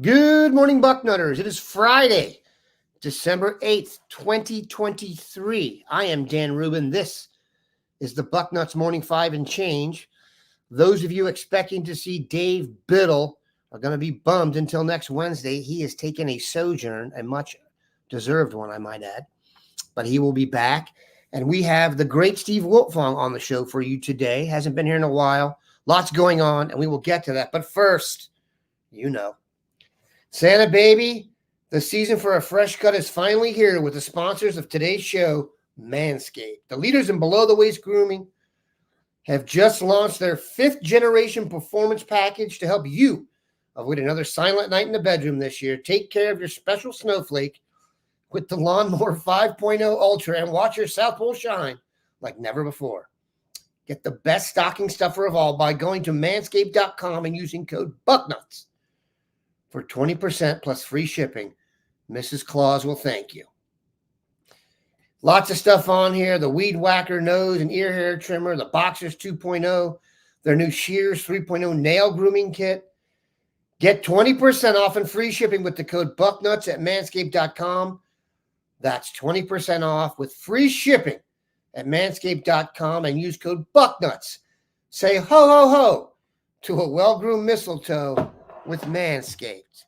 Good morning, Bucknutters. It is Friday, December 8th, 2023. I am Dan Rubin. This is the Bucknuts Morning 5 and Change. Those of you expecting to see Dave Biddle are going to be bummed until next Wednesday. He has taken a sojourn, a much deserved one, I might add, but he will be back. And we have the great Steve Wiltfong on the show for you today. Hasn't been here in a while. Lots going on, and we will get to that. But first, Santa baby, the season for a fresh cut is finally here with the sponsors of today's show, Manscaped. The leaders in below-the-waist grooming have just launched their 5th generation performance package to help you avoid another silent night in the bedroom this year. Take care of your special snowflake with the Lawnmower 5.0 Ultra and watch your South Pole shine like never before. Get the best stocking stuffer of all by going to manscaped.com and using code BUCKNUTS for 20% plus free shipping. Mrs. Claus will thank you. Lots of stuff on here. The Weed Whacker nose and ear hair trimmer, the Boxers 2.0, their new Shears 3.0 nail grooming kit. Get 20% off and free shipping with the code BUCKNUTS at manscaped.com. That's 20% off with free shipping at manscaped.com and use code BUCKNUTS. Say ho, ho, ho to a well-groomed mistletoe with Manscaped.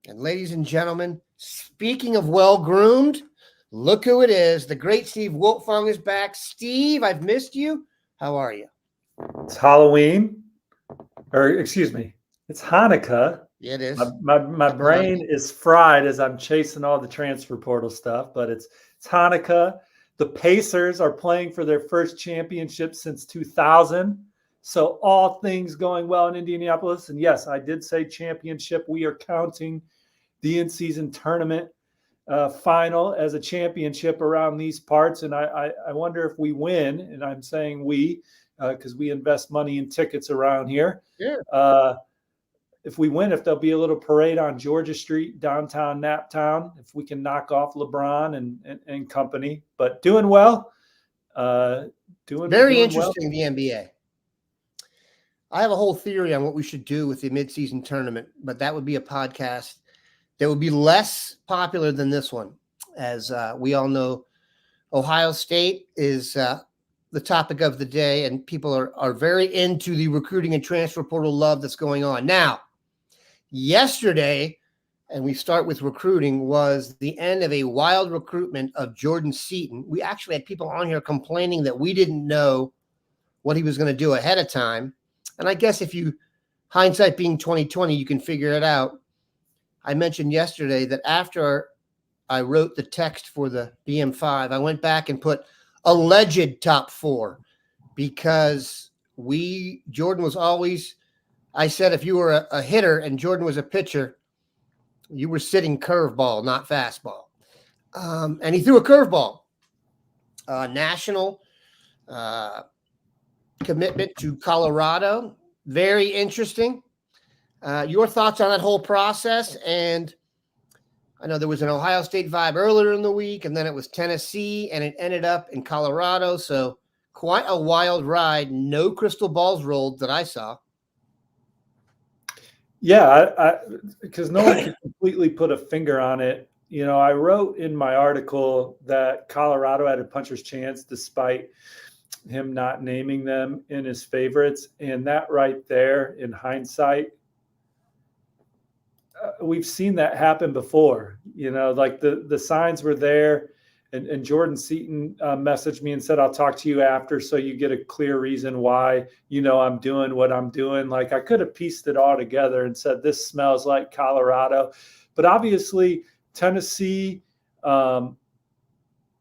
And ladies and gentlemen, speaking of well-groomed, look who it is. The great Steve Wiltfong is back. Steve, I've missed you. How are you? It's Halloween, or excuse me, it's Hanukkah. Yeah, it is. My brain is fried as I'm chasing all the transfer portal stuff, but it's Hanukkah. The Pacers are playing for their first championship since 2000. So all things going well in Indianapolis. And yes, I did say championship. We are counting the in-season tournament final as a championship around these parts. And I wonder if we win, and I'm saying we, because we invest money in tickets around here. Yeah. If we win, if there'll be a little parade on Georgia Street, downtown Naptown, if we can knock off LeBron and company. But doing well. Very interesting, well. The NBA. I have a whole theory on what we should do with the midseason tournament, but that would be a podcast that would be less popular than this one. As we all know, Ohio State is the topic of the day, and people are very into the recruiting and transfer portal love that's going on. Now, yesterday, and we start with recruiting, was the end of a wild recruitment of Jordan Seaton. We actually had people on here complaining that we didn't know what he was going to do ahead of time. And I guess if you, hindsight being 2020, you can figure it out. I mentioned yesterday that after I wrote the text for the BM5, I went back and put alleged top 4 because Jordan was always, I said, if you were a hitter and Jordan was a pitcher, you were sitting curveball, not fastball. And he threw a curveball. National commitment to Colorado. Very interesting. Your thoughts on that whole process? And I know there was an Ohio State vibe earlier in the week, and then it was Tennessee, and it ended up in Colorado. So quite a wild ride. No crystal balls rolled that I saw. Yeah, because no one can completely put a finger on it. You know, I wrote in my article that Colorado had a puncher's chance despite him not naming them in his favorites. And that right there, in hindsight, we've seen that happen before. You know, like the signs were there. And Jordan Seaton messaged me and said, I'll talk to you after so you get a clear reason why, I'm doing what I'm doing. Like I could have pieced it all together and said, this smells like Colorado. But obviously Tennessee,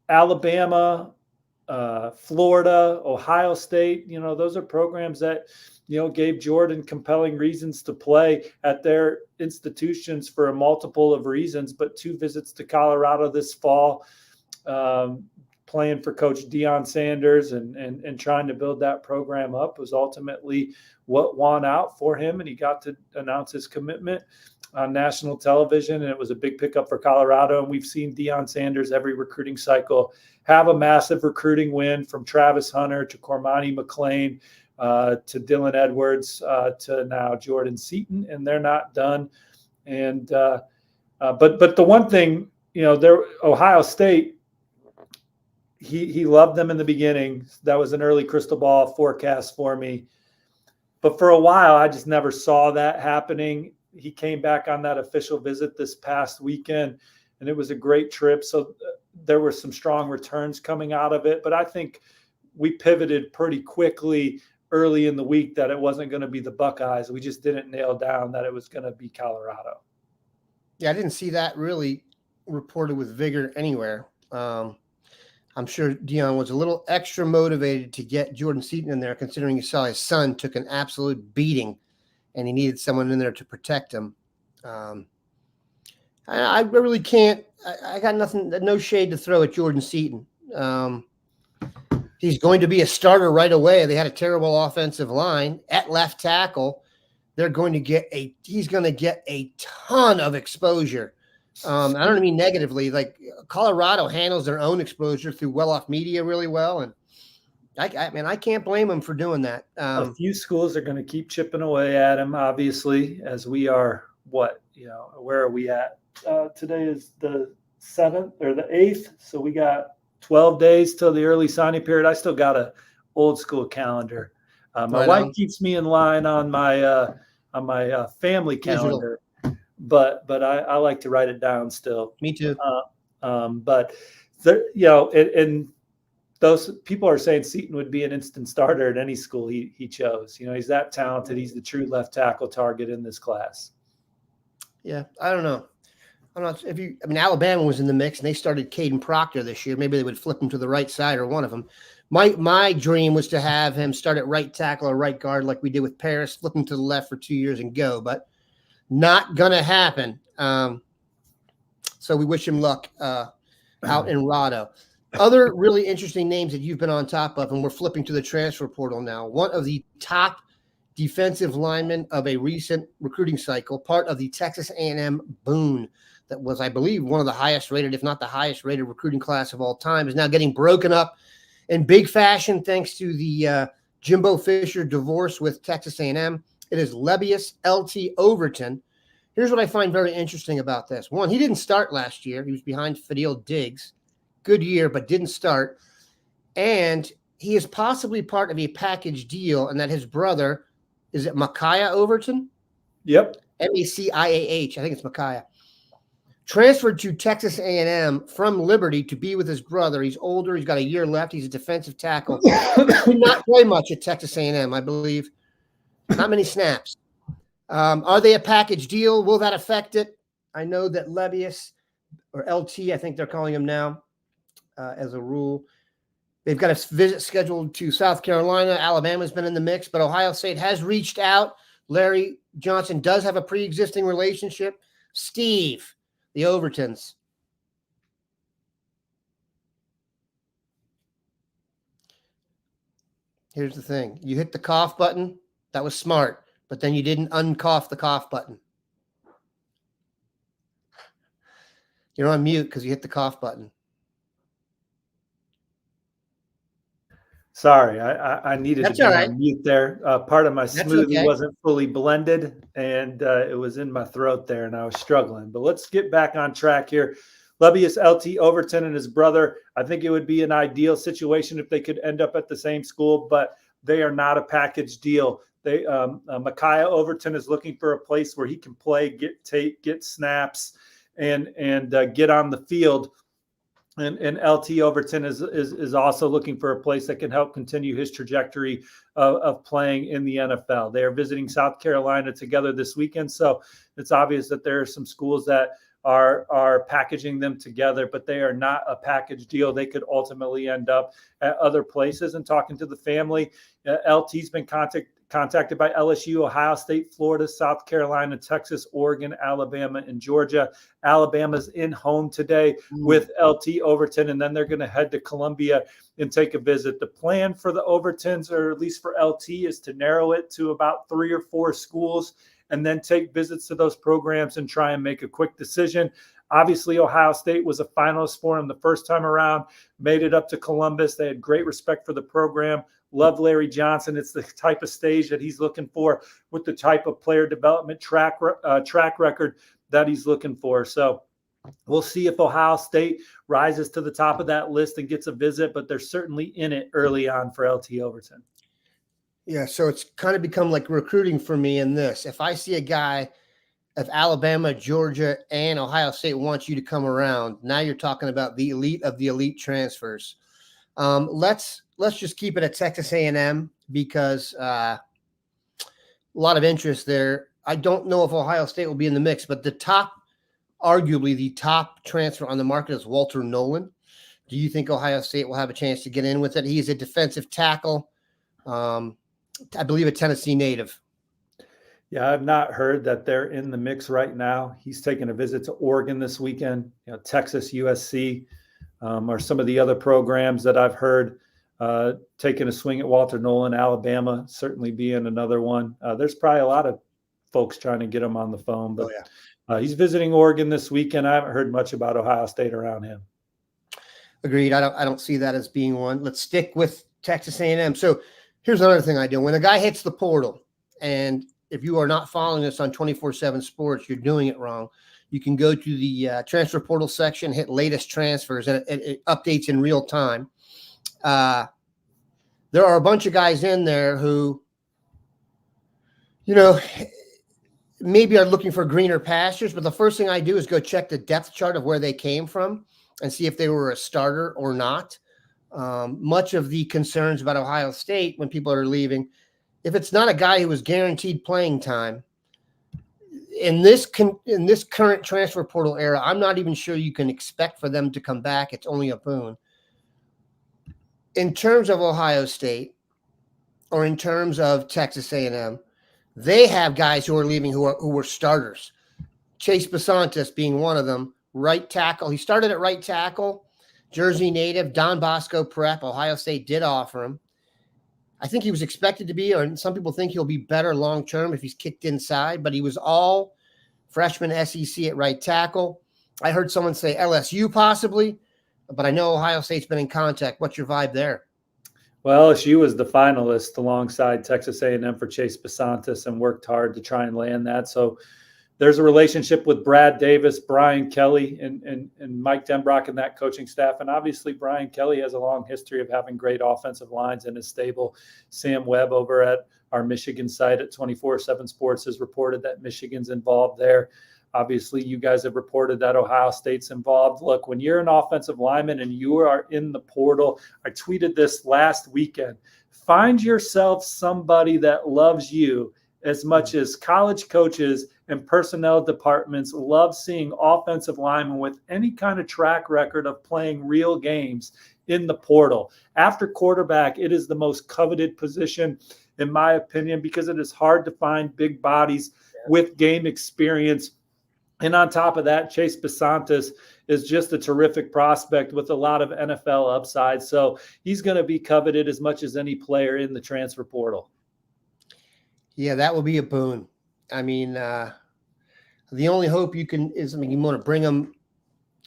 Alabama, Florida, Ohio State, those are programs that, gave Jordan compelling reasons to play at their institutions for a multiple of reasons, but 2 visits to Colorado this fall, playing for Coach Deion Sanders and trying to build that program up was ultimately what won out for him. And he got to announce his commitment on national television, and it was a big pickup for Colorado. And we've seen Deion Sanders every recruiting cycle have a massive recruiting win, from Travis Hunter to Cormani McClain to Dylan Edwards to now Jordan Seaton, and they're not done. And but the one thing, Ohio State, he loved them in the beginning. That was an early crystal ball forecast for me. But for a while, I just never saw that happening. He came back on that official visit this past weekend, and it was a great trip. So there were some strong returns coming out of it. But I think we pivoted pretty quickly early in the week that it wasn't going to be the Buckeyes. We just didn't nail down that it was going to be Colorado. Yeah, I didn't see that really reported with vigor anywhere. I'm sure Dion was a little extra motivated to get Jordan Seaton in there, considering you saw his son took an absolute beating and he needed someone in there to protect him. I really can't. I got nothing, no shade to throw at Jordan Seaton. He's going to be a starter right away. They had a terrible offensive line at left tackle. He's going to get a ton of exposure. I don't mean negatively. Like Colorado handles their own exposure through well-off media really well, and I can't blame them for doing that. A few schools are going to keep chipping away at him, obviously, as we are. Where are we at? Today is the 7th or the 8th, so we got 12 days till the early signing period. I still got a old school calendar. My wife keeps me in line on my family calendar. But I like to write it down still. Me too. But there, and those people are saying Seaton would be an instant starter at any school he chose. He's that talented. He's the true left tackle target in this class. Yeah, I don't know. I'm not. Alabama was in the mix and they started Caden Proctor this year. Maybe they would flip him to the right side or one of them. My dream was to have him start at right tackle or right guard like we did with Paris, flip him to the left for 2 years and go. But not gonna happen. So we wish him luck out in Rado. Other really interesting names that you've been on top of, and we're flipping to the transfer portal now. One of the top defensive linemen of a recent recruiting cycle, part of the Texas A&M boon that was, I believe, one of the highest rated, if not the highest rated recruiting class of all time, is now getting broken up in big fashion thanks to the Jimbo Fisher divorce with Texas A&M. It is Lebbeus L.T. Overton. Here's what I find very interesting about this. One, he didn't start last year. He was behind Fadil Diggs. Good year, but didn't start. And he is possibly part of a package deal, and that his brother, is it Micaiah Overton? Yep. Meciah. I think it's Micaiah. Transferred to Texas A&M from Liberty to be with his brother. He's older. He's got a year left. He's a defensive tackle. Did not play much at Texas A&M, I believe. Not many snaps. Are they a package deal? Will that affect it? I know that Lebbeus, or LT, I think they're calling him now, as a rule. They've got a visit scheduled to South Carolina. Alabama's been in the mix, but Ohio State has reached out. Larry Johnson does have a pre-existing relationship. Steve, the Overtons. Here's the thing. You hit the cough button. That was smart. But then you didn't uncough the cough button. You're on mute because you hit the cough button. Sorry, I needed to be on mute there. Part of my smoothie wasn't fully blended, and it was in my throat there, and I was struggling. But let's get back on track here. Lebbeus L.T. Overton and his brother, I think it would be an ideal situation if they could end up at the same school, but they are not a package deal. Micaiah Overton is looking for a place where he can play, get tape, get snaps, and get on the field. And LT Overton is also looking for a place that can help continue his trajectory of playing in the NFL. They are visiting South Carolina together this weekend, so it's obvious that there are some schools that are packaging them together, but they are not a package deal. They could ultimately end up at other places. And talking to the family, LT's been contacted by LSU, Ohio State, Florida, South Carolina, Texas, Oregon, Alabama, and Georgia. Alabama's in home today with LT Overton, and then they're going to head to Columbia and take a visit. The plan for the Overtons, or at least for LT, is to narrow it to about 3 or 4 schools and then take visits to those programs and try and make a quick decision. Obviously, Ohio State was a finalist for him the first time around, made it up to Columbus. They had great respect for the program, Love Larry Johnson. It's the type of stage that he's looking for with the type of player development track record that he's looking for. So we'll see if Ohio State rises to the top of that list and gets a visit, but they're certainly in it early on for LT Overton. Yeah, so it's kind of become like recruiting for me in this. If I see a guy of Alabama, Georgia, and Ohio State wants you to come around, now you're talking about the elite of the elite transfers. Let's just keep it at Texas A&M because a lot of interest there. I don't know if Ohio State will be in the mix, but arguably the top transfer on the market is Walter Nolan. Do you think Ohio State will have a chance to get in with it? He's a defensive tackle. I believe a Tennessee native. Yeah, I've not heard that they're in the mix right now. He's taking a visit to Oregon this weekend. Texas, USC, are some of the other programs that I've heard taking a swing at Walter Nolan. Alabama certainly being another one. There's probably a lot of folks trying to get him on the phone, but he's visiting Oregon this weekend. I haven't heard much about Ohio State around him. Agreed. I don't see that as being one. Let's stick with Texas A&M. So here's another thing I do. When a guy hits the portal, and if you are not following us on 24/7 Sports, you're doing it wrong. You can go to the transfer portal section, hit latest transfers, and it updates in real time. There are a bunch of guys in there who, maybe are looking for greener pastures, but the first thing I do is go check the depth chart of where they came from and see if they were a starter or not. Much of the concerns about Ohio State when people are leaving, if it's not a guy who was guaranteed playing time in this current transfer portal era, I'm not even sure you can expect for them to come back. It's only a boon. In terms of Ohio State or in terms of Texas A&M, they have guys who are leaving who were starters. Chase Basantis being one of them, right tackle. He started at right tackle, Jersey native, Don Bosco prep. Ohio State did offer him. I think he was expected to be, or some people think he'll be better long-term if he's kicked inside, but he was all freshman SEC at right tackle. I heard someone say LSU possibly, but I know Ohio State's been in contact. What's your vibe there? Well, LSU was the finalist alongside Texas A&M for Chase Basantis and worked hard to try and land that. So there's a relationship with Brad Davis, Brian Kelly, and Mike Denbrock and that coaching staff. And obviously Brian Kelly has a long history of having great offensive lines in his stable. Sam Webb over at our Michigan site at 24/7 Sports has reported that Michigan's involved there. Obviously, you guys have reported that Ohio State's involved. Look, when you're an offensive lineman and you are in the portal, I tweeted this last weekend, find yourself somebody that loves you as much as college coaches and personnel departments love seeing offensive linemen with any kind of track record of playing real games in the portal. After quarterback, it is the most coveted position, in my opinion, because it is hard to find big bodies with game experience. And on top of that, Chase Basantis is just a terrific prospect with a lot of NFL upside. So he's going to be coveted as much as any player in the transfer portal. Yeah, that will be a boon. I mean, the only hope you can is, you want to bring him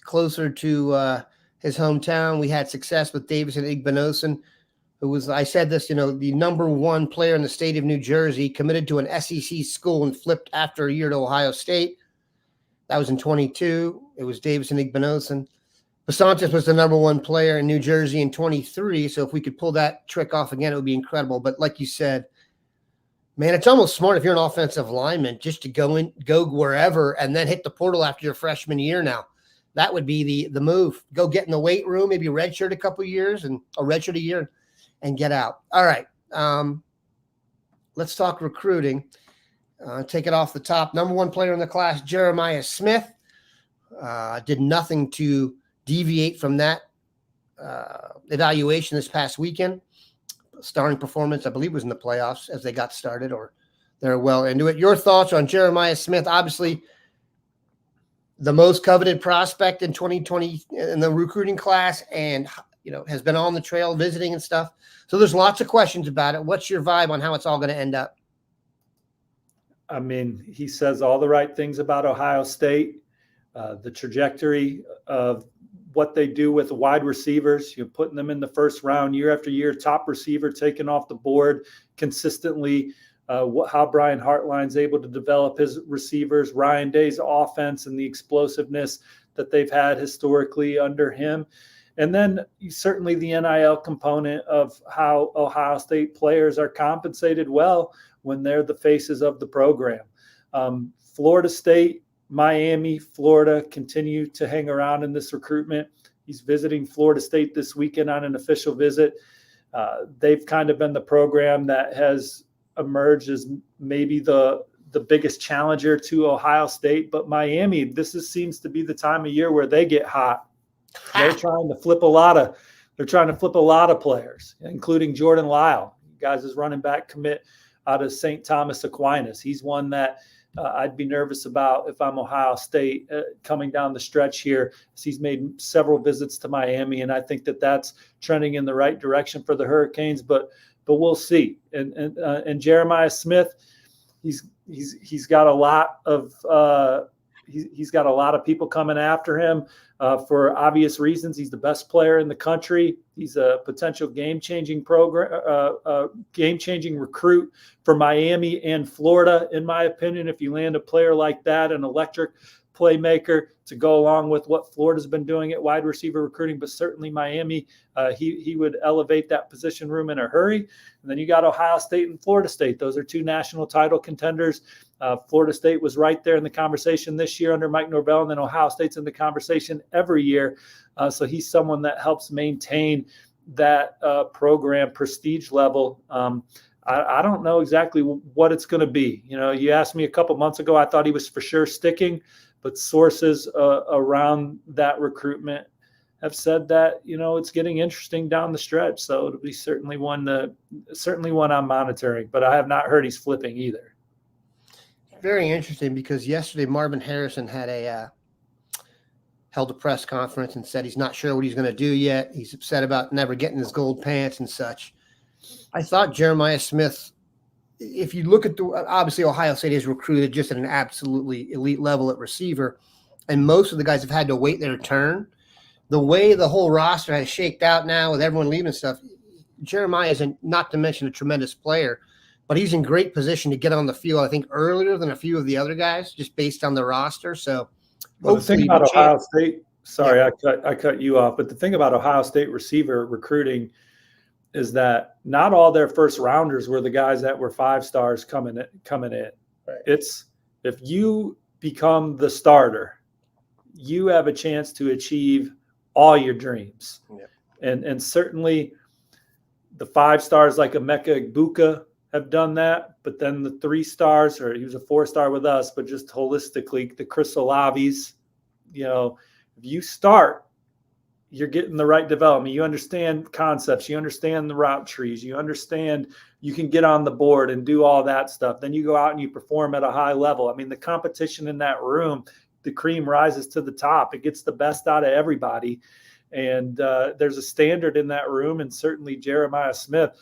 closer to his hometown. We had success with Davison Igbinosun, who was, I said this, the number one player in the state of New Jersey, committed to an SEC school and flipped after a year to Ohio State. That was in 22. It was Davison Igbinosun. Basantis was the number one player in New Jersey in 23. So if we could pull that trick off again, it would be incredible. But like you said, man, it's almost smart if you're an offensive lineman just to go wherever and then hit the portal after your freshman year now. That would be the move. Go get in the weight room, maybe redshirt a couple of years and a redshirt a year and get out. All right. Let's talk recruiting. Take it off the top. Number one player in the class, Jeremiah Smith, did nothing to deviate from that evaluation this past weekend. Starring performance, I believe, was in the playoffs as they got started, or they're well into it. Your thoughts on Jeremiah Smith? Obviously, the most coveted prospect in 2020 in the recruiting class, and has been on the trail visiting and stuff. So there's lots of questions about it. What's your vibe on how it's all going to end up? I mean, he says all the right things about Ohio State. The trajectory of what they do with wide receivers, you're putting them in the first round year after year, top receiver taken off the board consistently, how Brian Hartline's able to develop his receivers, Ryan Day's offense and the explosiveness that they've had historically under him. And then certainly the NIL component of how Ohio State players are compensated well when they're the faces of the program. Florida State, Miami, Florida continue to hang around in this recruitment. He's visiting Florida State this weekend on an official visit. They've kind of been the program that has emerged as maybe the biggest challenger to Ohio State. But Miami, seems to be the time of year where they get hot. They're trying to flip a lot of players, including Jordan Lyle. Guys, his running back commit out of St. Thomas Aquinas. He's one that I'd be nervous about if I'm Ohio State coming down the stretch here. He's made several visits to Miami, and I think that's trending in the right direction for the Hurricanes. But we'll see. And Jeremiah Smith, he's got a lot of he's got a lot of people coming after him for obvious reasons. He's the best player in the country. He's a potential game-changing recruit for Miami and Florida, in my opinion. If you land a player like that, an electric playmaker to go along with what Florida's been doing at wide receiver recruiting, but certainly Miami, he would elevate that position room in a hurry. And then you got Ohio State and Florida State. Those are two national title contenders. Florida State was right there in the conversation this year under Mike Norvell, and then Ohio State's in the conversation every year. So he's someone that helps maintain that program prestige level. I don't know exactly what it's going to be. You asked me a couple months ago, I thought he was for sure sticking, but sources around that recruitment have said that, it's getting interesting down the stretch. So it'll be certainly one I'm monitoring, but I have not heard he's flipping either. Very interesting, because yesterday Marvin Harrison had held a press conference and said he's not sure what he's going to do yet. He's upset about never getting his gold pants and such. I thought Jeremiah Smith, if you look at obviously Ohio State has recruited just at an absolutely elite level at receiver, and most of the guys have had to wait their turn. The way the whole roster has shaked out now with everyone leaving and stuff, Jeremiah is not to mention a tremendous player, but he's in great position to get on the field, I think, earlier than a few of the other guys, just based on the roster. So well, the thing about Ohio State, sorry, yeah. I cut you off, but the thing about Ohio State receiver recruiting is that not all their first rounders were the guys that were 5 stars coming in. Right. It's if you become the starter, you have a chance to achieve all your dreams. Yeah. And certainly the 5 stars like Emeka Egbuka have done that, but then the 3 stars, or he was a 4-star with us, but just holistically, the Chris Olaves, if you start, you're getting the right development. You understand concepts. You understand the route trees. You understand you can get on the board and do all that stuff. Then you go out and you perform at a high level. I mean, the competition in that room, the cream rises to the top. It gets the best out of everybody. And there's a standard in that room. And certainly Jeremiah Smith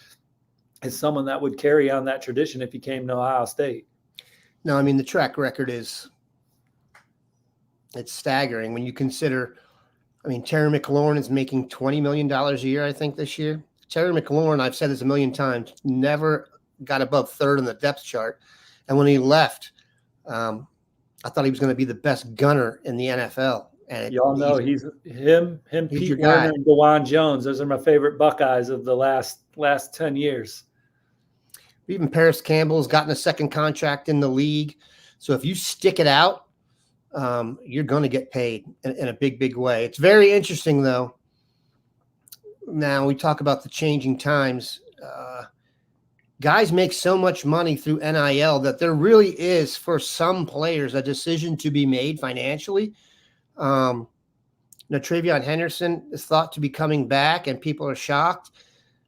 is someone that would carry on that tradition if he came to Ohio State. No, I mean, the track record it's staggering when you consider, Terry McLaurin is making $20 million a year, I think, this year. Terry McLaurin, I've said this a million times, never got above 3rd on the depth chart. And when he left, I thought he was going to be the best gunner in the NFL. And y'all know he's Pete Werner, and DeJuan Jones. Those are my favorite Buckeyes of the last 10 years. Even Paris Campbell's gotten a second contract in the league. So if you stick it out, you're going to get paid in a big, big way. It's very interesting, though. Now we talk about the changing times. Guys make so much money through NIL that there really is, for some players, a decision to be made financially. TreVeyon Henderson is thought to be coming back, and people are shocked.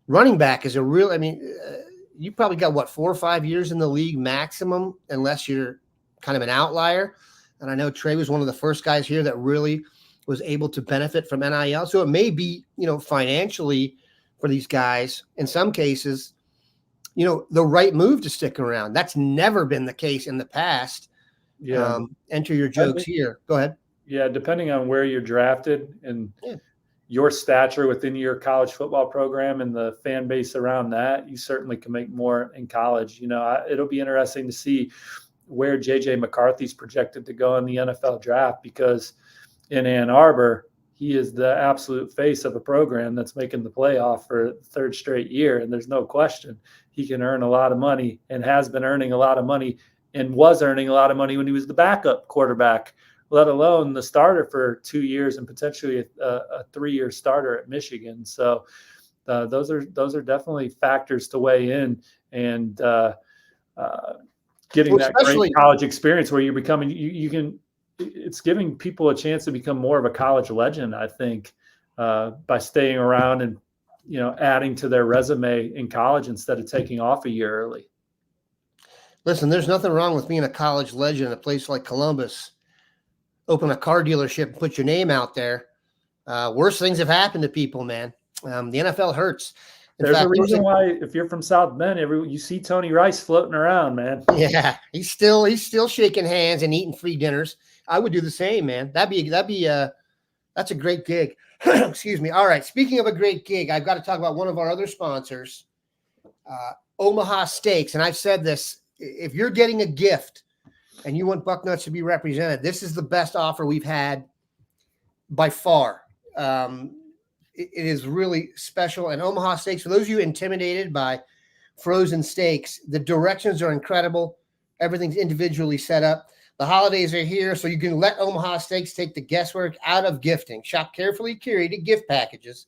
Running back is you probably got, 4 or 5 years in the league maximum, unless you're kind of an outlier. And I know Trey was one of the first guys here that really was able to benefit from NIL. So it may be, financially for these guys, in some cases, the right move to stick around. That's never been the case in the past. Yeah. Enter your jokes here. Go ahead. Yeah, depending on where you're drafted and Yeah. your stature within your college football program and the fan base around that, you certainly can make more in college. It'll be interesting to see where J.J. McCarthy's projected to go in the NFL draft, because in Ann Arbor, he is the absolute face of a program that's making the playoff for the third straight year. And there's no question he can earn a lot of money and has been earning a lot of money and was earning a lot of money when he was the backup quarterback, let alone the starter for 2 years and potentially a 3-year starter at Michigan. So those are definitely factors to weigh in, and getting that great college experience where you're becoming, it's giving people a chance to become more of a college legend, I think, by staying around and, adding to their resume in college instead of taking off a year early. Listen, there's nothing wrong with being a college legend in a place like Columbus. Open a car dealership and put your name out there. Worse things have happened to people, man. The NFL hurts. There's a reason why, if you're from South Bend, you see Tony Rice floating around, man. Yeah, he's still shaking hands and eating free dinners. I would do the same, man. That's a great gig. Excuse me. All right. Speaking of a great gig, I've got to talk about one of our other sponsors, Omaha Steaks. And I've said this: if you're getting a gift and you want Bucknuts to be represented, this is the best offer we've had by far. It is really special. And Omaha Steaks, for those of you intimidated by frozen steaks, the directions are incredible. Everything's individually set up. The holidays are here, so you can let Omaha Steaks take the guesswork out of gifting. Shop carefully curated gift packages,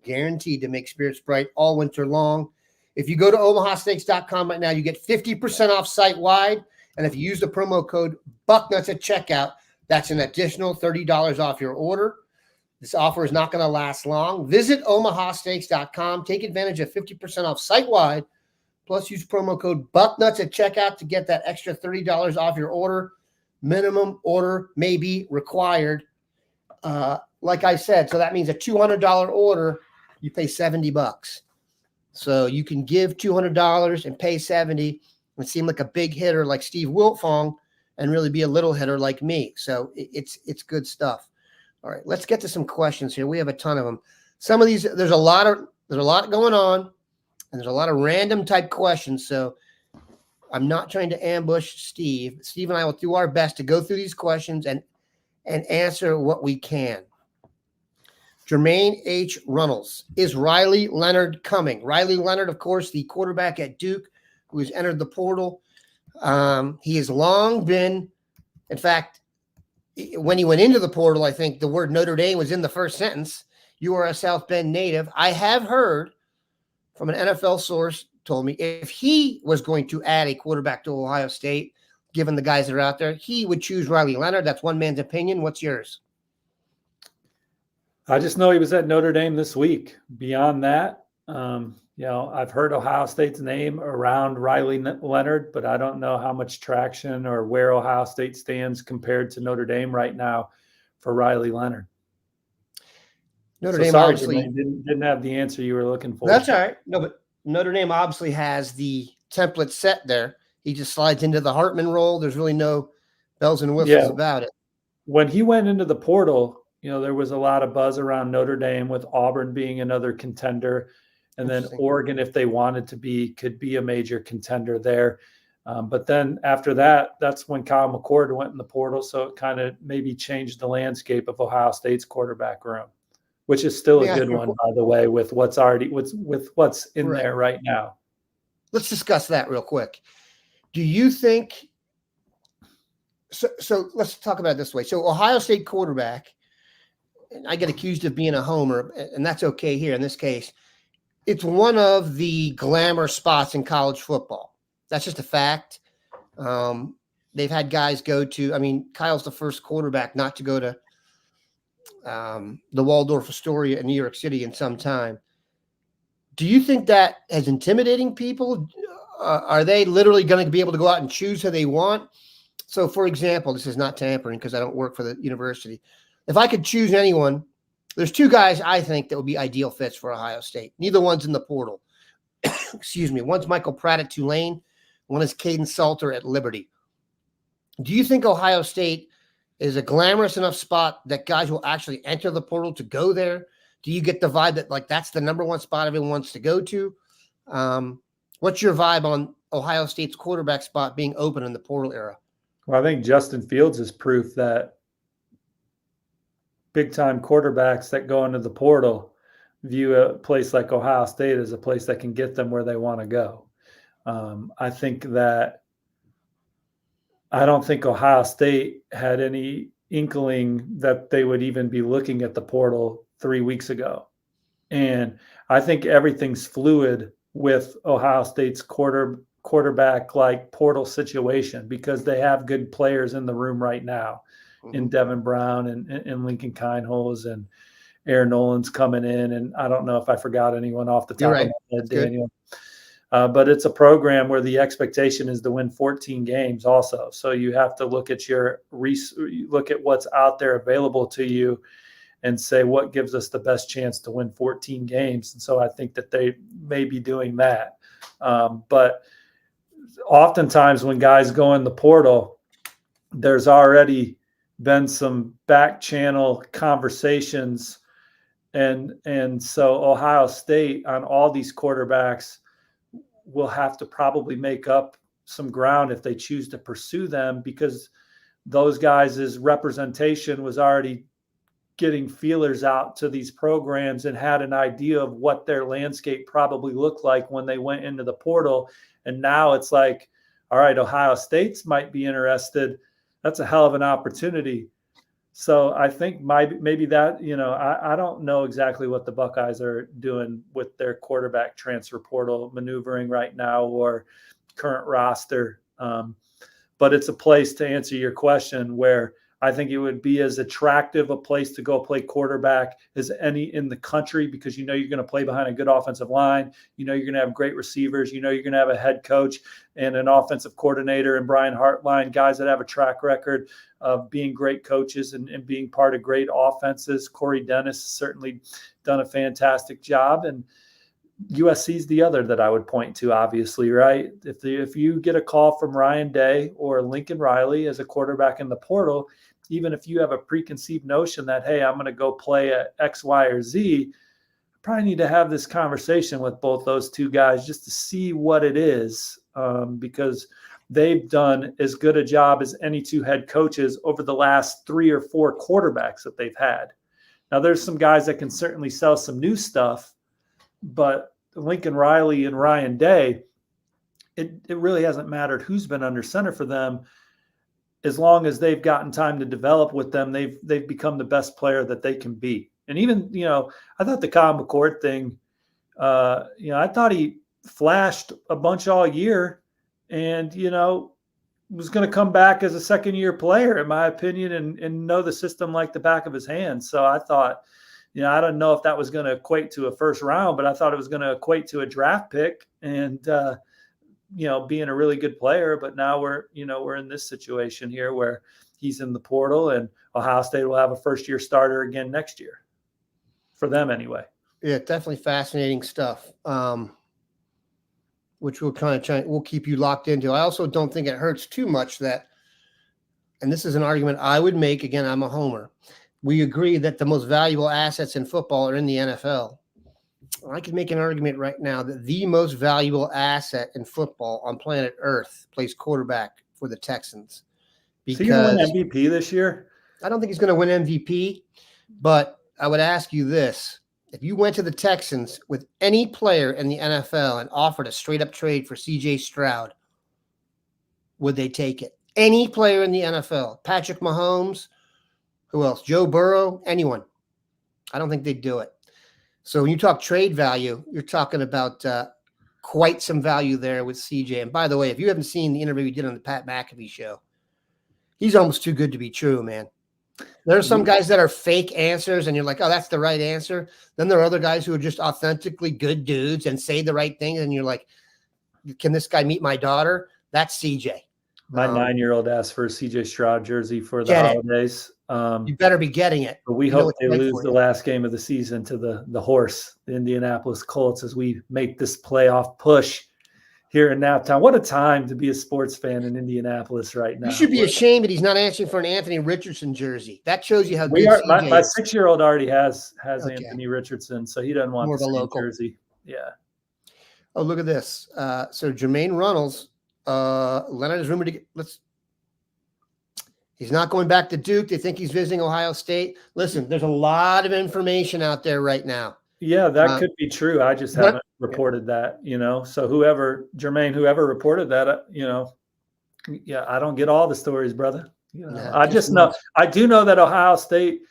guaranteed to make spirits bright all winter long. If you go to omahasteaks.com right now, you get 50% off site-wide. And if you use the promo code Bucknuts at checkout, that's an additional $30 off your order. This offer is not going to last long. Visit omahasteaks.com. Take advantage of 50% off site-wide. Plus, use promo code Bucknuts at checkout to get that extra $30 off your order. Minimum order may be required. Like I said, so that means a $200 order, you pay $70. So you can give $200 and pay $70 and seem like a big hitter like Steve Wiltfong and really be a little hitter like me. So it's good stuff. All right, let's get to some questions here. We have a ton of them. Some of these, there's a lot going on, and there's a lot of random type questions. So I'm not trying to ambush Steve. Steve and I will do our best to go through these questions and answer what we can. Jermaine H. Runnels. Is Riley Leonard coming? Riley Leonard, of course, the quarterback at Duke who has entered the portal. He has long been, in fact, when he went into the portal, I think the word Notre Dame was in the first sentence. You are a South Bend native. I have heard from an NFL source told me if he was going to add a quarterback to Ohio State, given the guys that are out there, he would choose Riley Leonard. That's one man's opinion. What's yours? I just know he was at Notre Dame this week. Beyond that, I've heard Ohio State's name around Riley Leonard, but I don't know how much traction or where Ohio State stands compared to Notre Dame right now for Riley Leonard. Notre Dame sorry, obviously didn't have the answer you were looking for. That's all right. No, but Notre Dame obviously has the template set there. He just slides into the Hartman role. There's really no bells and whistles about it. When he went into the portal, there was a lot of buzz around Notre Dame, with Auburn being another contender. And then Oregon, if they wanted to be, could be a major contender there. But then after that, that's when Kyle McCord went in the portal. So it kind of maybe changed the landscape of Ohio State's quarterback room, which is still a good one, by the way, with what's in there right now. Let's discuss that real quick. Do you think so let's talk about it this way. So Ohio State quarterback, and I get accused of being a homer, and that's okay here in this case. It's one of the glamour spots in college football. That's just a fact. They've had guys go to, Kyle's the first quarterback not to go to the Waldorf Astoria in New York City in some time. Do you think that is intimidating people? Are they literally going to be able to go out and choose who they want? So, for example, this is not tampering because I don't work for the university. If I could choose anyone, there's two guys I think that would be ideal fits for Ohio State. Neither one's in the portal. Excuse me. One's Michael Pratt at Tulane. One is Caden Salter at Liberty. Do you think Ohio State is a glamorous enough spot that guys will actually enter the portal to go there? Do you get the vibe that like that's the number one spot everyone wants to go to? What's your vibe on Ohio State's quarterback spot being open in the portal era? Well, I think Justin Fields is proof that big-time quarterbacks that go into the portal view a place like Ohio State as a place that can get them where they want to go. I don't think Ohio State had any inkling that they would even be looking at the portal 3 weeks ago. And I think everything's fluid with Ohio State's quarterback like portal situation because they have good players in the room right now in Devin Brown and Lincoln Kienholz and Aaron Nolan's coming in. And I don't know if I forgot anyone off the top of my head, Daniel. But it's a program where the expectation is to win 14 games also. So you have to look at look at what's out there available to you and say what gives us the best chance to win 14 games. And so I think that they may be doing that. But oftentimes when guys go in the portal, there's already been some back channel conversations. And so Ohio State on all these quarterbacks will have to probably make up some ground if they choose to pursue them because those guys' representation was already getting feelers out to these programs and had an idea of what their landscape probably looked like when they went into the portal. And now it's like, all right, Ohio State's might be interested. That's a hell of an opportunity. So I think maybe that, I don't know exactly what the Buckeyes are doing with their quarterback transfer portal maneuvering right now or current roster. But it's a place, to answer your question, where I think it would be as attractive a place to go play quarterback as any in the country because you're going to play behind a good offensive line. You're going to have great receivers. You're going to have a head coach and an offensive coordinator and Brian Hartline, guys that have a track record of being great coaches and being part of great offenses. Corey Dennis has certainly done a fantastic job. And USC is the other that I would point to, obviously, right? If you get a call from Ryan Day or Lincoln Riley as a quarterback in the portal, even if you have a preconceived notion that, hey, I'm going to go play at X, Y, or Z, I probably need to have this conversation with both those two guys just to see what it is because they've done as good a job as any two head coaches over the last 3 or 4 quarterbacks that they've had. Now, there's some guys that can certainly sell some new stuff, but Lincoln Riley and Ryan Day, it really hasn't mattered who's been under center for them. As long as they've gotten time to develop with them, they've become the best player that they can be. And even, I thought the Kyle McCord thing, I thought he flashed a bunch all year and, was going to come back as a second-year player, in my opinion, and know the system like the back of his hand. So I thought, I don't know if that was going to equate to a first round, but I thought it was going to equate to a draft pick and, being a really good player. But now we're in this situation here where he's in the portal and Ohio State will have a first-year starter again next year for them anyway. Yeah, definitely fascinating stuff, which we'll keep you locked into. I also don't think it hurts too much that, and this is an argument I would make, again, I'm a homer, we agree that the most valuable assets in football are in the NFL. I could make an argument right now that the most valuable asset in football on planet Earth plays quarterback for the Texans. Is he going to win MVP this year? I don't think he's going to win MVP, but I would ask you this. If you went to the Texans with any player in the NFL and offered a straight-up trade for C.J. Stroud, would they take it? Any player in the NFL, Patrick Mahomes, who else? Joe Burrow, anyone. I don't think they'd do it. So when you talk trade value, you're talking about quite some value there with CJ. And by the way, if you haven't seen the interview he did on the Pat McAfee show, he's almost too good to be true, man. There are some guys that are fake answers, and you're like, oh, that's the right answer. Then there are other guys who are just authentically good dudes and say the right thing, and you're like, can this guy meet my daughter? That's CJ. My 9-year-old asked for a CJ Stroud jersey for the holidays. You better be getting it. But we hope they lose the last game of the season to the horse, the Indianapolis Colts, as we make this playoff push here in Naptown. What a time to be a sports fan in Indianapolis right now. You should be ashamed that he's not answering for an Anthony Richardson jersey. That shows you how We good are. CJ My is. 6-year-old already has Okay. Anthony Richardson, so he doesn't want More the of a same local. jersey. Yeah. Oh, look at this. So Jermaine Runnels, Leonard is rumored to get. He's not going back to Duke. They think he's visiting Ohio State. Listen, there's a lot of information out there right now. Yeah, that could be true. I just haven't reported that, So whoever reported that, yeah, I don't get all the stories, brother. I just know. I do know that Ohio State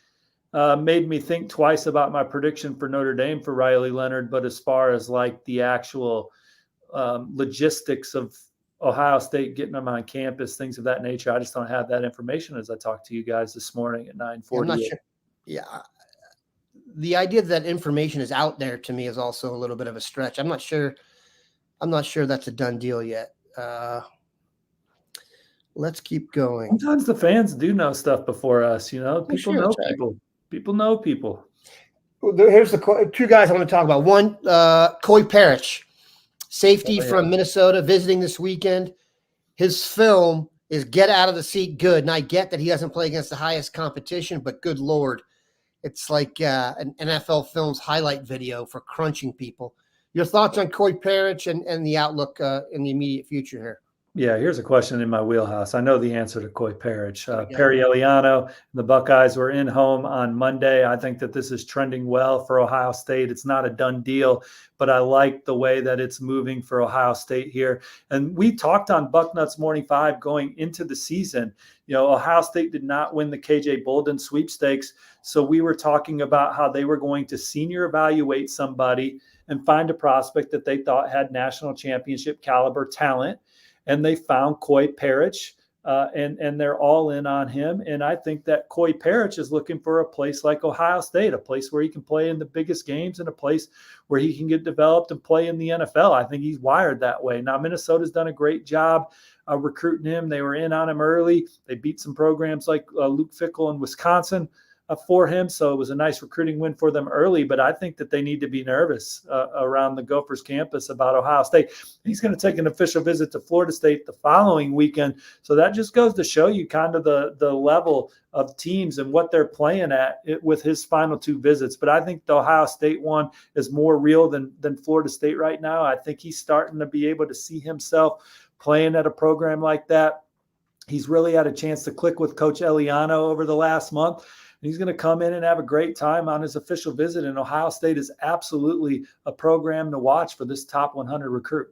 made me think twice about my prediction for Notre Dame for Riley Leonard. But as far as like the actual logistics of Ohio State getting them on campus, things of that nature, I just don't have that information as I talked to you guys this morning at 9:40. I'm not sure. Yeah. The idea that information is out there to me is also a little bit of a stretch. I'm not sure that's a done deal yet. Let's keep going. Sometimes the fans do know stuff before us, People know people. People know people. Well, here's the two guys I want to talk about. One, Coy Parrish, safety from Minnesota, visiting this weekend. His film is Get Out of the Seat Good. And I get that he doesn't play against the highest competition, but good Lord, it's like an NFL Films highlight video for crunching people. Your thoughts on Coy Parrish and the outlook in the immediate future here? Yeah, here's a question in my wheelhouse. I know the answer to Coy Parrish. Perry Eliano and the Buckeyes were in home on Monday. I think that this is trending well for Ohio State. It's not a done deal, but I like the way that it's moving for Ohio State here. And we talked on Bucknuts Morning 5 going into the season. Ohio State did not win the KJ Bolden sweepstakes. So we were talking about how they were going to senior evaluate somebody and find a prospect that they thought had national championship caliber talent. And they found Coy Parrish, and they're all in on him. And I think that Coy Parrish is looking for a place like Ohio State, a place where he can play in the biggest games and a place where he can get developed and play in the NFL. I think he's wired that way. Now, Minnesota's done a great job recruiting him. They were in on him early. They beat some programs like Luke Fickell in Wisconsin for him. So it was a nice recruiting win for them early, but I think that they need to be nervous around the Gophers campus about Ohio State. He's going to take an official visit to Florida State the following weekend. So that just goes to show you kind of the level of teams and what they're playing at with his final two visits. But I think the Ohio State one is more real than Florida State right now. I think he's starting to be able to see himself playing at a program like that. He's really had a chance to click with Coach Eliano over the last month. He's going to come in and have a great time on his official visit. And Ohio State is absolutely a program to watch for this top 100 recruit.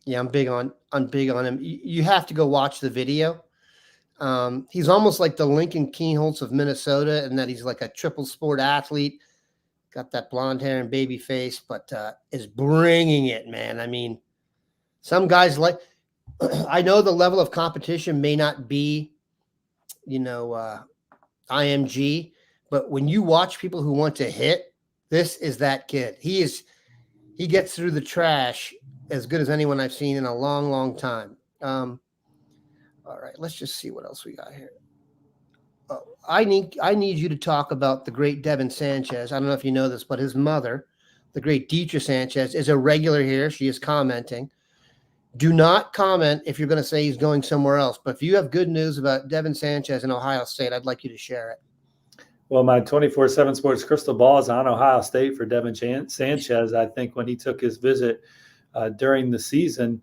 Yeah, I'm big on him. You have to go watch the video. He's almost like the Lincoln Kienholz of Minnesota in that he's like a triple sport athlete, got that blonde hair and baby face, but is bringing it, man. I mean, some guys like – I know the level of competition may not be, IMG, but when you watch people who want to hit, this is that kid. He gets through the trash as good as anyone I've seen in a long, long time. All right, let's just see what else we got here. Oh, I need you to talk about the great Devin Sanchez. I don't know if you know this, but his mother, the great Deidre Sanchez, is a regular here. She is commenting. Do not comment if you're going to say he's going somewhere else. But if you have good news about Devin Sanchez in Ohio State, I'd like you to share it. Well, my 24/7 Sports crystal ball is on Ohio State for Devin Sanchez. I think when he took his visit during the season,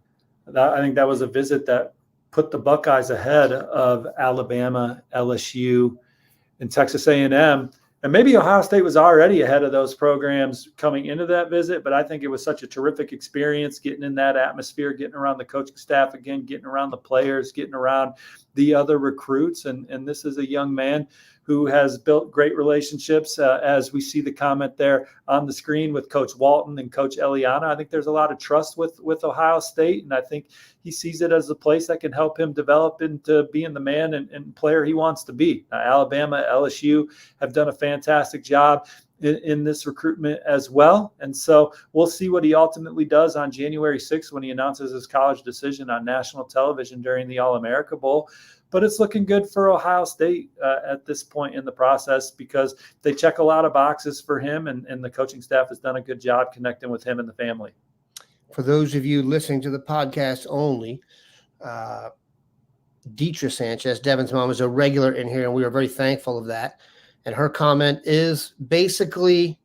I think that was a visit that put the Buckeyes ahead of Alabama, LSU, and Texas A&M. And maybe Ohio State was already ahead of those programs coming into that visit, but I think it was such a terrific experience getting in that atmosphere, getting around the coaching staff again, getting around the players, getting around the other recruits. And this is a young man who has built great relationships, as we see the comment there on the screen with Coach Walton and Coach Eliana. I think there's a lot of trust with Ohio State, and I think he sees it as a place that can help him develop into being the man and player he wants to be. Alabama, LSU have done a fantastic job in this recruitment as well. And so we'll see what he ultimately does on January 6th when he announces his college decision on national television during the All-America Bowl. But it's looking good for Ohio State at this point in the process because they check a lot of boxes for him, and the coaching staff has done a good job connecting with him and the family. for those of you listening to the podcast only, Deetra Sanchez, Devin's mom, is a regular in here, and we are very thankful of that. And her comment is basically,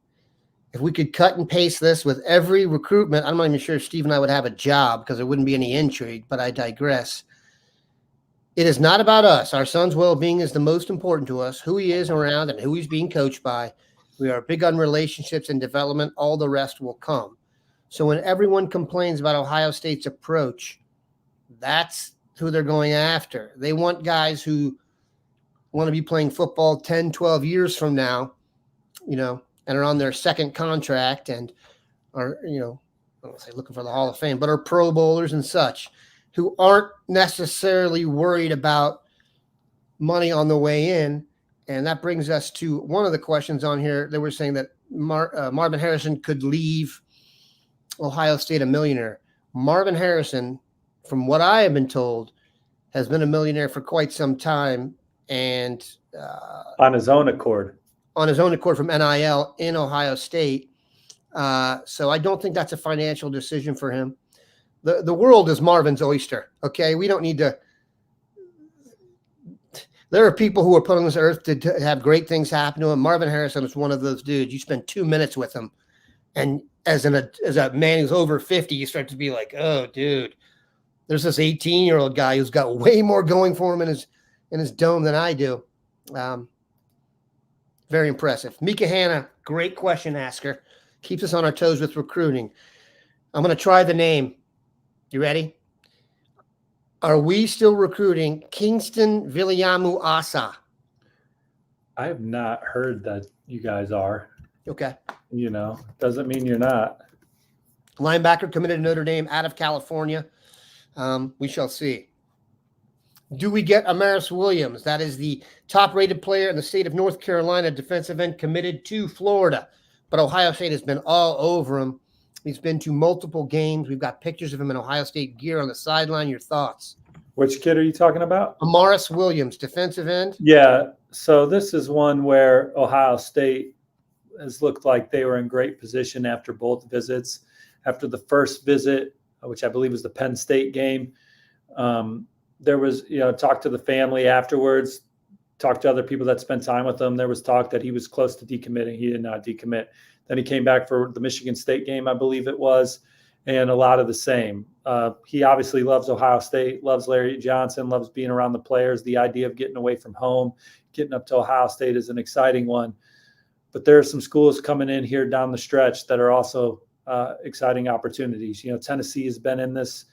if we could cut and paste this with every recruitment, I'm not even sure if Steve and I would have a job because there wouldn't be any intrigue, but I digress. It is not about us. Our son's well-being is the most important to us, who he is around and who he's being coached by. We are big on relationships and development. All the rest will come. So when everyone complains about Ohio State's approach, that's who they're going after. They want guys who want to be playing football 10, 12 years from now, and are on their second contract and are, I don't want to say looking for the Hall of Fame, but are Pro Bowlers and such, who aren't necessarily worried about money on the way in. And that brings us to one of the questions on here. They were saying that Marvin Harrison could leave Ohio State a millionaire. Marvin Harrison, from what I have been told, has been a millionaire for quite some time, and on his own accord. From NIL in Ohio State. So I don't think that's a financial decision for him. The world is Marvin's oyster. Okay, we don't need to. There are people who are put on this earth to have great things happen to him. Marvin Harrison is one of those dudes. You spend 2 minutes with him, and as a man who's over 50, you start to be like, oh, dude, there's this 18-year-old guy who's got way more going for him in his dome than I do. Very impressive. Mika Hanna, great question asker. Keeps us on our toes with recruiting. I'm going to try the name. You ready? Are we still recruiting Kingston Viliamu Asa? I have not heard that you guys are. Okay. Doesn't mean you're not. Linebacker committed to Notre Dame out of California. We shall see. Do we get Amaris Williams? That is the top-rated player in the state of North Carolina, defensive end committed to Florida. But Ohio State has been all over him. He's been to multiple games. We've got pictures of him in Ohio State gear on the sideline. Your thoughts? Which kid are you talking about? Amaris Williams, defensive end. Yeah. So this is one where Ohio State has looked like they were in great position after both visits. After the first visit, which I believe was the Penn State game, there was, talk to the family afterwards, talk to other people that spent time with him. There was talk that he was close to decommitting. He did not decommit. Then he came back for the Michigan State game, I believe it was, and a lot of the same. He obviously loves Ohio State, loves Larry Johnson, loves being around the players. The idea of getting away from home, getting up to Ohio State is an exciting one. But there are some schools coming in here down the stretch that are also exciting opportunities. Tennessee has been in this.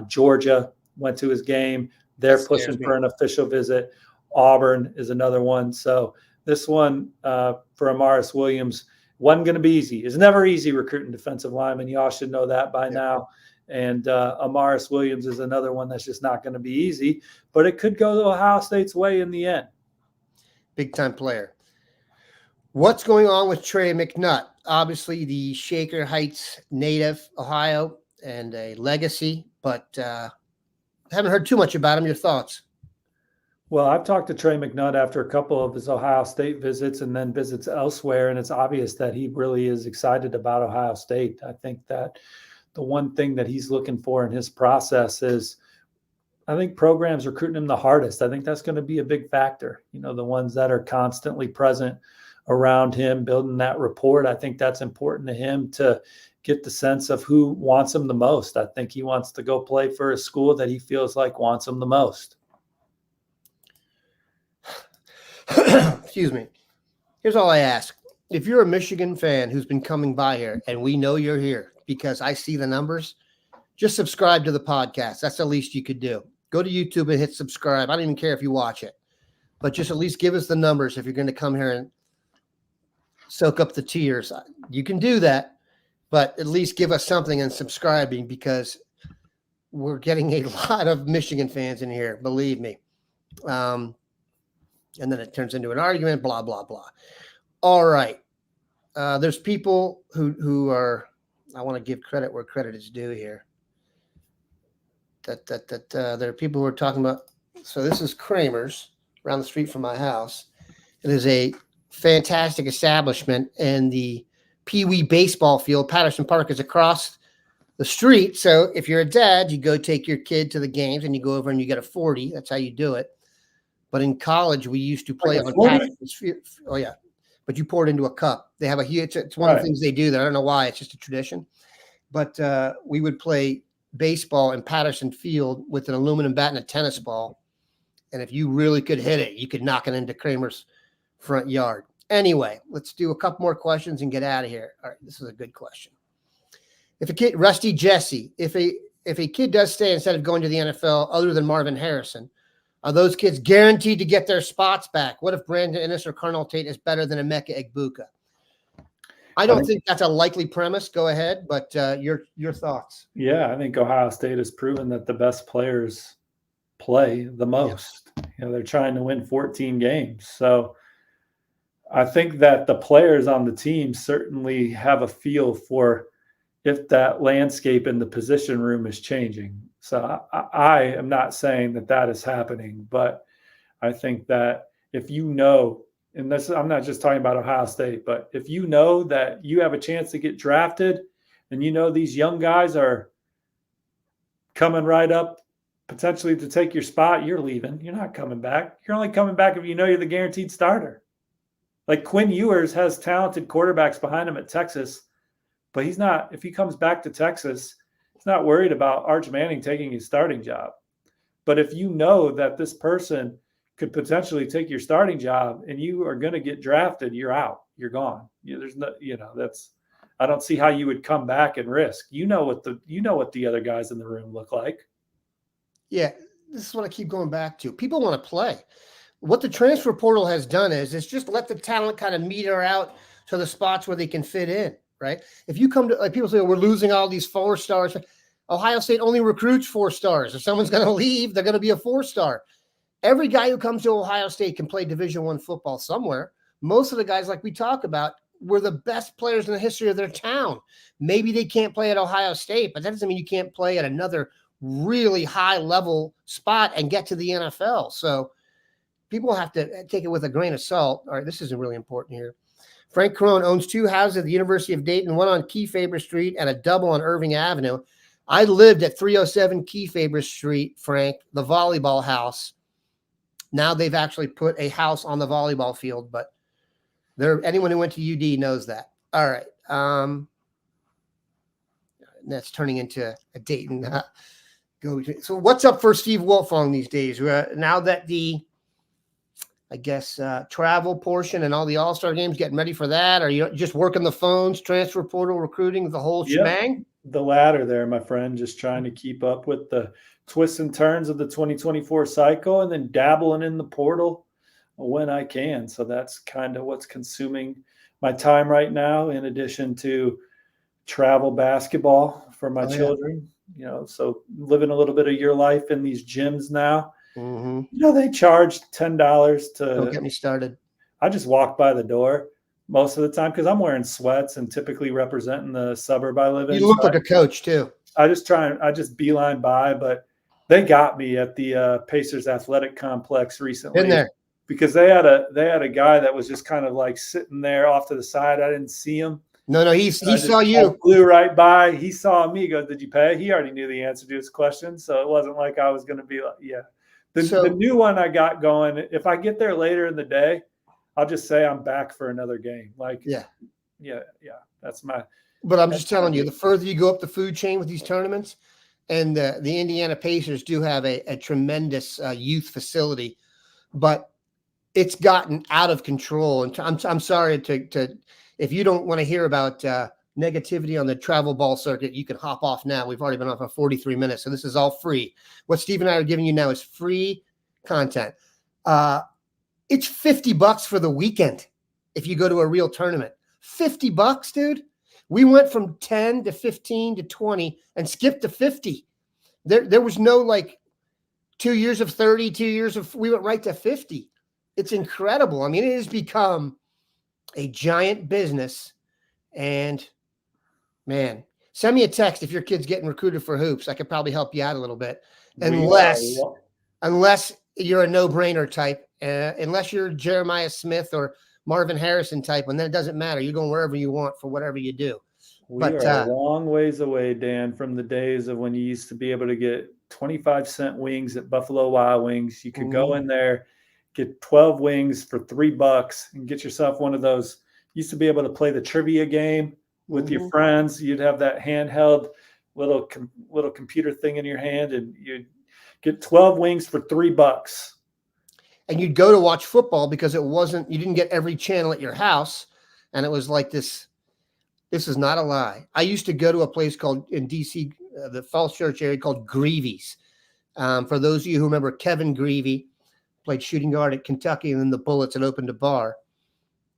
Georgia went to his game. They're pushing for an official visit. Auburn is another one. So this one for Amaris Williams wasn't going to be easy. It's never easy recruiting defensive linemen. You all should know that by now. And Amaris Williams is another one that's just not going to be easy. But it could go Ohio State's way in the end. Big-time player. What's going on with Trey McNutt? Obviously, the Shaker Heights native, Ohio, and a legacy, but haven't heard too much about him. Your thoughts? Well, I've talked to Trey McNutt after a couple of his Ohio State visits and then visits elsewhere, and it's obvious that he really is excited about Ohio State. I think that the one thing that he's looking for in his process is, I think programs recruiting him the hardest. I think that's going to be a big factor. The ones that are constantly present around him, building that rapport. I think that's important to him to get the sense of who wants him the most. I think he wants to go play for a school that he feels like wants him the most. Excuse me. Here's all I ask. If you're a Michigan fan who's been coming by here, and we know you're here because I see the numbers, just subscribe to the podcast. That's the least you could do. Go to YouTube and hit subscribe. I don't even care if you watch it, but just at least give us the numbers if you're going to come here and soak up the tears. You can do that, but at least give us something and subscribing, because we're getting a lot of Michigan fans in here, believe me. And then it turns into an argument, blah, blah, blah. All right. There's people who are, I want to give credit where credit is due here. There are people who are talking about, so this is Kramer's around the street from my house. It is a fantastic establishment, and the Pee Wee baseball field, Patterson Park, is across the street. So if you're a dad, you go take your kid to the games and you go over and you get a 40. That's how you do it. But in college, we used to play on Patterson's Field. Oh, yeah. But you pour it into a cup. They have a huge, it's one of the things they do that. I don't know why. It's just a tradition. But we would play baseball in Patterson Field with an aluminum bat and a tennis ball. And if you really could hit it, you could knock it into Kramer's front yard. Anyway, let's do a couple more questions and get out of here. All right, this is a good question. If a kid, Rusty Jesse, if a kid does stay instead of going to the NFL, other than Marvin Harrison, are those kids guaranteed to get their spots back? What if Brandon Inniss or Carnell Tate is better than Emeka Egbuka? I don't think that's a likely premise. Go ahead, but your thoughts. Yeah, I think Ohio State has proven that the best players play the most. Yeah. You know, they're trying to win 14 games. So I think that the players on the team certainly have a feel for if that landscape in the position room is changing. So I am not saying that that is happening, but I think that if you know, and this, I'm not just talking about Ohio State, but if you know that you have a chance to get drafted and you know these young guys are coming right up potentially to take your spot, you're leaving. You're not coming back. You're only coming back if you know you're the guaranteed starter. Like Quinn Ewers has talented quarterbacks behind him at Texas, but he's not, if he comes back to Texas, he's not worried about Arch Manning taking his starting job. But if you know that this person could potentially take your starting job and you are going to get drafted, you're out. You're gone. There's no, that's, I don't see how you would come back and risk. You know what the other guys in the room look like. Yeah, this is what I keep going back to. People want to play. What the transfer portal has done is it's just let the talent kind of meter out to the spots where they can fit in, right? If you come to, like people say, we're losing all these 4 stars. Ohio State only recruits 4 stars. If someone's going to leave, they're going to be a 4-star. Every guy who comes to Ohio State can play Division I football somewhere. Most of the guys, like we talk about, were the best players in the history of their town. Maybe they can't play at Ohio State, but that doesn't mean you can't play at another really high-level spot and get to the NFL. So people have to take it with a grain of salt. All right, this isn't really important here. Frank Carone owns 2 houses at the University of Dayton, one on Kefauver Street and a double on Irving Avenue. I lived at 307 Kefauver Street, Frank, the volleyball house. Now they've actually put a house on the volleyball field, but anyone who went to UD knows that. All right. That's turning into a Dayton. So what's up for Steve Wiltfong these days? Now that the, I guess, travel portion and all the All-Star games, getting ready for that? Are you just working the phones, transfer portal, recruiting, the whole shebang? The latter there, my friend, just trying to keep up with the twists and turns of the 2024 cycle and then dabbling in the portal when I can. So that's kind of what's consuming my time right now, in addition to travel basketball for my children. So living a little bit of your life in these gyms now. Mm-hmm. They charge $10 to. Don't get me started. I just walk by the door most of the time because I'm wearing sweats and typically representing the suburb I live in. You look like a coach too. I just beeline by, but they got me at the Pacers Athletic Complex recently. In there. Because they had a guy that was just kind of like sitting there off to the side. I didn't see him. No, he saw you. Flew right by. He saw me. He goes, "Did you pay?" He already knew the answer to his question, so it wasn't like I was going to be like, "Yeah." The new one I got going. If I get there later in the day, I'll just say I'm back for another game. Like, yeah. That's my. But I'm just telling you, the further you go up the food chain with these tournaments, and the Indiana Pacers do have a tremendous youth facility, but it's gotten out of control. And I'm sorry to if you don't want to hear about negativity on the travel ball circuit, you can hop off now. We've already been off for 43 minutes, so this is all free. What Steve and I are giving you now is free content. It's $50 for the weekend if you go to a real tournament. $50, dude. We went from 10 to 15 to 20 and skipped to 50. There was no like 2 years of 30, 2 years of, we went right to 50. It's incredible. I mean, it has become a giant business. And man, send me a text if your kid's getting recruited for hoops. I could probably help you out a little bit. Unless you're a no-brainer type, unless you're Jeremiah Smith or Marvin Harrison type, and then it doesn't matter. You're going wherever you want for whatever you do. We are a long ways away, Dan, from the days of when you used to be able to get 25-cent wings at Buffalo Wild Wings. You could go in there, get 12 wings for $3 and get yourself one of those. You used to be able to play the trivia game with your friends. You'd have that handheld little computer thing in your hand, and you'd get 12 wings for $3. And you'd go to watch football because you didn't get every channel at your house. And it was like this. This is not a lie. I used to go to a place called in DC, the Falls Church area, called Greavy's. For those of you who remember, Kevin Greavy played shooting guard at Kentucky, and then the Bullets had opened a bar.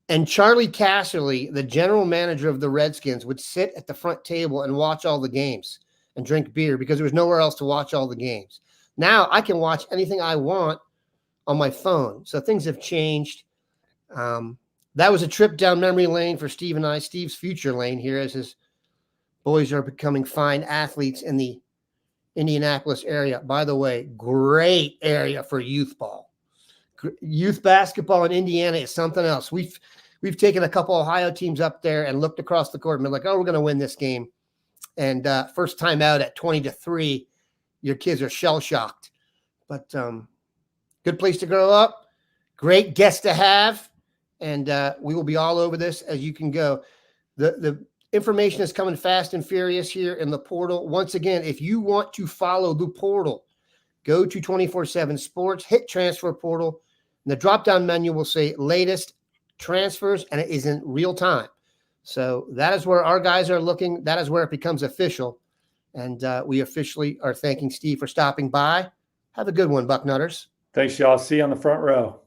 And Charlie Casserly, the general manager of the Redskins, would sit at the front table and watch all the games and drink beer because there was nowhere else to watch all the games. Now I can watch anything I want on my phone. So things have changed. That was a trip down memory lane for Steve and I. Steve's future lane here, as his boys are becoming fine athletes in the Indianapolis area. By the way, great area for youth ball. Youth basketball in Indiana is something else. We've taken a couple Ohio teams up there and looked across the court and been like, oh, we're going to win this game. And first time out at 20-3, your kids are shell-shocked. But good place to grow up. Great guest to have. And we will be all over this as you can go. The information is coming fast and furious here in the portal. Once again, if you want to follow the portal, go to 24/7 Sports, hit transfer portal, and the drop-down menu will say latest transfers, and it is in real time. So that is where our guys are looking. That is where it becomes official. And we officially are thanking Steve for stopping by. Have a good one, Bucknutters. Thanks, y'all. See you on the front row.